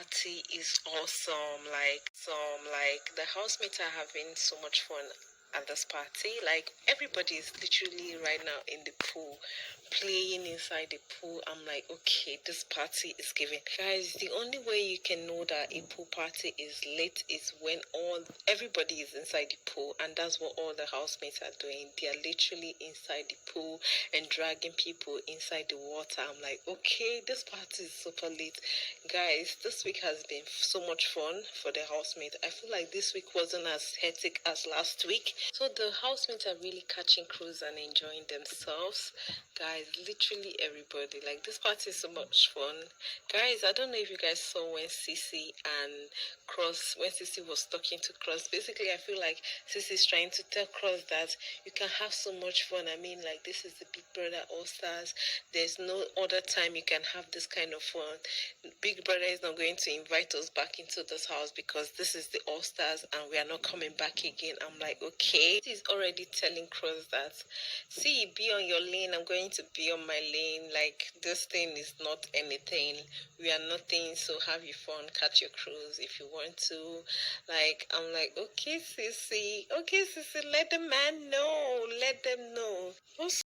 party is awesome. Like the housemates are having so much fun at this party. Like everybody is literally right now in the pool, playing inside the pool. I'm like, okay, this party is giving. Guys, the only way you can know that a pool party is lit is when everybody is inside the pool, and that's what all the housemates are doing. They are literally inside the pool and dragging people inside the water. I'm like, okay, this party is super lit. Guys, this week has been so much fun for the housemates. I feel like this week wasn't as hectic as last week. So the housemates are really catching cruise and enjoying themselves. Guys, literally everybody. Like, this party is so much fun. Guys, I don't know if you guys saw when Sissy was talking to Cross. Basically, I feel like Sissy is trying to tell Cross that you can have so much fun. I mean, like, this is the Big Brother All Stars. There's no other time you can have this kind of fun. Big Brother is not going to invite us back into this house because this is the All Stars and we are not coming back again. I'm like, okay. He's already telling Cross that, see, be on your lane. I'm going to be on my lane. Like, this thing is not anything. We are nothing. So have your fun, catch your cruise if you want to. Like, I'm like, okay, Sissy, let the man know. Let them know. Also,